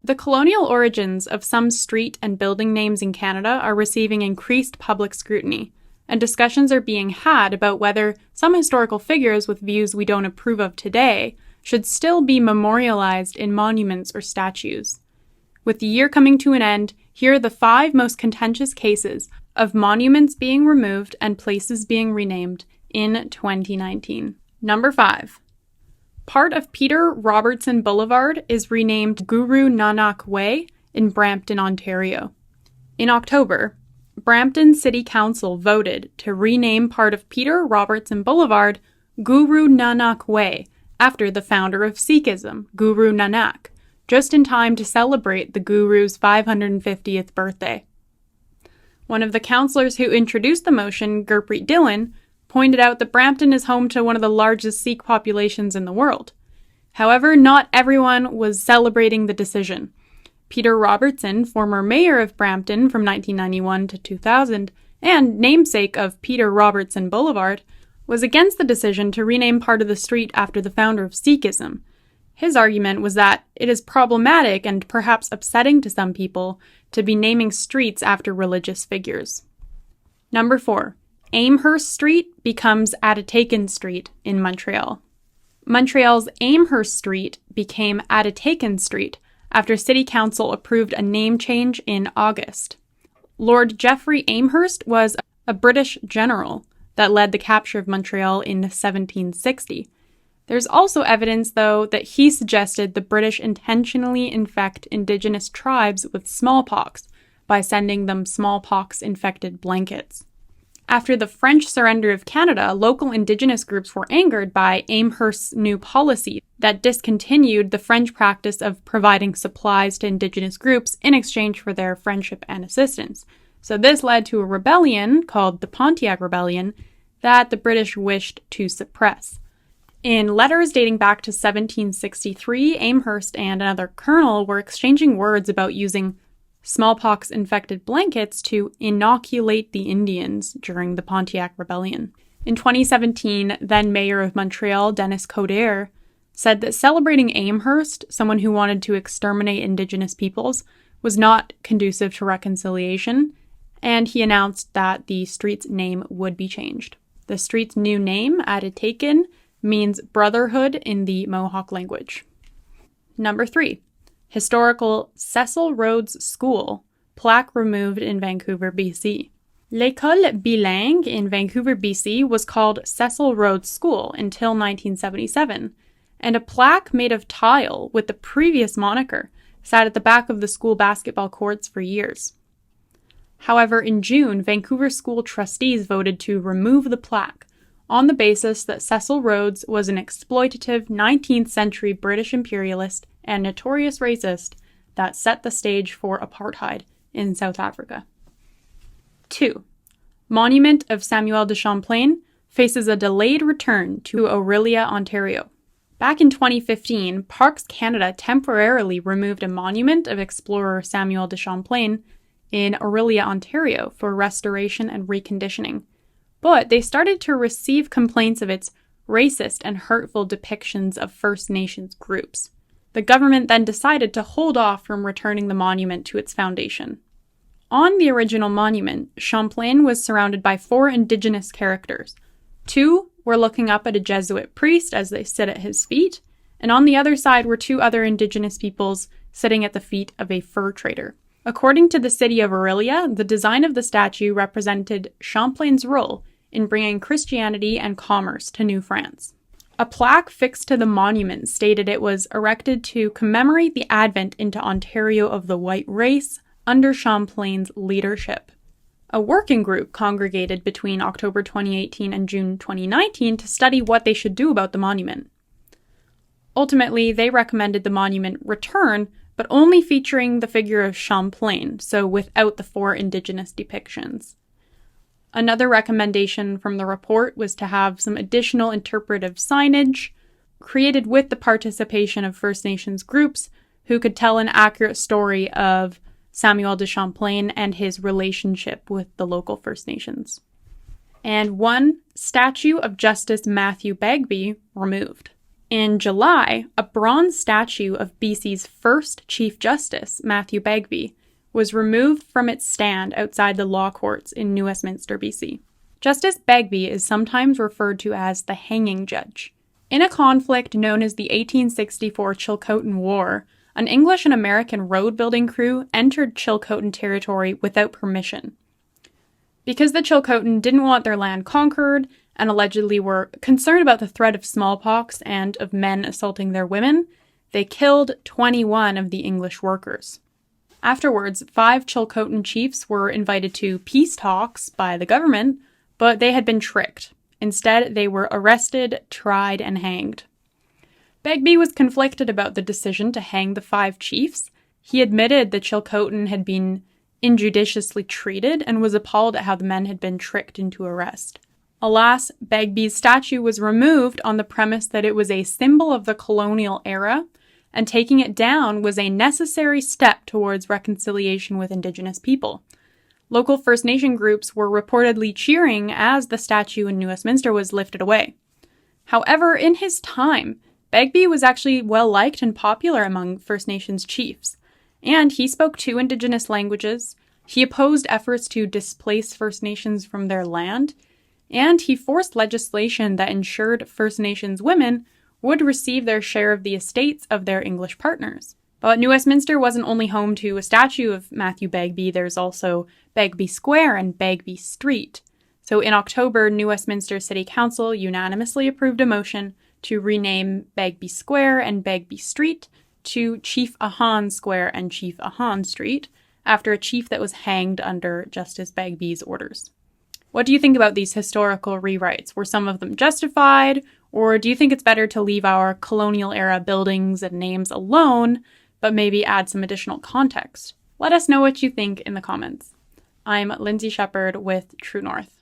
The colonial origins of some street and building names in Canada are receiving increased public scrutiny, and discussions are being had about whether some historical figures with views we don't approve of today should still be memorialized in monuments or statues. With the year coming to an end, here are the 5 most contentious cases of monuments being removed and places being renamed in 2019. Number 5. Part of Peter Robertson Boulevard is renamed Guru Nanak Way in Brampton, Ontario. In October, Brampton City Council voted to rename part of Peter Robertson Boulevard Guru Nanak Way after the founder of Sikhism, Guru Nanak, just in time to celebrate the Guru's 550th birthday. One of the councillors who introduced the motion, Gurpreet Dhillon, pointed out that Brampton is home to one of the largest Sikh populations in the world. However, not everyone was celebrating the decision. Peter Robertson, former mayor of Brampton from 1991 to 2000, and namesake of Peter Robertson Boulevard, was against the decision to rename part of the street after the founder of Sikhism. His argument was that it is problematic and perhaps upsetting to some people to be naming streets after religious figures. Number 4. Amherst Street becomes Atatakan Street in Montreal. Montreal's Amherst Street became Atatakan Street after City Council approved a name change in August. Lord Geoffrey Amherst was a British general that led the capture of Montreal in 1760. There's also evidence, though, that he suggested the British intentionally infect Indigenous tribes with smallpox by sending them smallpox-infected blankets. After the French surrender of Canada, local Indigenous groups were angered by Amherst's new policy that discontinued the French practice of providing supplies to Indigenous groups in exchange for their friendship and assistance. So this led to a rebellion called the Pontiac Rebellion that the British wished to suppress. In letters dating back to 1763, Amherst and another colonel were exchanging words about using smallpox-infected blankets to inoculate the Indians during the Pontiac Rebellion. In 2017, then Mayor of Montreal, Dennis Coderre, said that celebrating Amherst, someone who wanted to exterminate Indigenous peoples, was not conducive to reconciliation, and he announced that the street's name would be changed. The street's new name, Atatakan, means brotherhood in the Mohawk language. Number 3. Historical Cecil Rhodes School, plaque removed in Vancouver, BC. L'école bilingue in Vancouver, BC was called Cecil Rhodes School until 1977, and a plaque made of tile with the previous moniker sat at the back of the school basketball courts for years. However, in June, Vancouver school trustees voted to remove the plaque on the basis that Cecil Rhodes was an exploitative 19th century British imperialist and notorious racist that set the stage for apartheid in South Africa. 2. Monument of Samuel de Champlain faces a delayed return to Orillia, Ontario. Back in 2015, Parks Canada temporarily removed a monument of explorer Samuel de Champlain in Orillia, Ontario for restoration and reconditioning. But they started to receive complaints of its racist and hurtful depictions of First Nations groups. The government then decided to hold off from returning the monument to its foundation. On the original monument, Champlain was surrounded by 4 Indigenous characters. 2 were looking up at a Jesuit priest as they sit at his feet, and on the other side were 2 other Indigenous peoples sitting at the feet of a fur trader. According to the city of Orillia, the design of the statue represented Champlain's role in bringing Christianity and commerce to New France. A plaque fixed to the monument stated it was erected to commemorate the advent into Ontario of the white race under Champlain's leadership. A working group congregated between October 2018 and June 2019 to study what they should do about the monument. Ultimately, they recommended the monument return, but only featuring the figure of Champlain, so without the 4 Indigenous depictions. Another recommendation from the report was to have some additional interpretive signage created with the participation of First Nations groups who could tell an accurate story of Samuel de Champlain and his relationship with the local First Nations. And 1 statue of Justice Matthew Begbie removed. In July, a bronze statue of BC's first Chief Justice, Matthew Begbie, was removed from its stand outside the law courts in New Westminster, BC. Justice Begbie is sometimes referred to as the hanging judge. In a conflict known as the 1864 Chilcotin War, an English and American road-building crew entered Chilcotin territory without permission. Because the Chilcotin didn't want their land conquered and allegedly were concerned about the threat of smallpox and of men assaulting their women, they killed 21 of the English workers. Afterwards, 5 Chilcotin chiefs were invited to peace talks by the government, but they had been tricked. Instead, they were arrested, tried, and hanged. Begbie was conflicted about the decision to hang the 5 chiefs. He admitted the Chilcotin had been injudiciously treated and was appalled at how the men had been tricked into arrest. Alas, Begbie's statue was removed on the premise that it was a symbol of the colonial era, and taking it down was a necessary step towards reconciliation with Indigenous people. Local First Nation groups were reportedly cheering as the statue in New Westminster was lifted away. However, in his time, Begbie was actually well-liked and popular among First Nations chiefs, and he spoke 2 Indigenous languages, he opposed efforts to displace First Nations from their land, and he forced legislation that ensured First Nations women would receive their share of the estates of their English partners. But New Westminster wasn't only home to a statue of Matthew Begbie, there's also Begbie Square and Begbie Street. So in October, New Westminster City Council unanimously approved a motion to rename Begbie Square and Begbie Street to Chief Ahan Square and Chief Ahan Street, after a chief that was hanged under Justice Begbie's orders. What do you think about these historical rewrites? Were some of them justified, or do you think it's better to leave our colonial-era buildings and names alone, but maybe add some additional context? Let us know what you think in the comments. I'm Lindsay Shepherd with True North.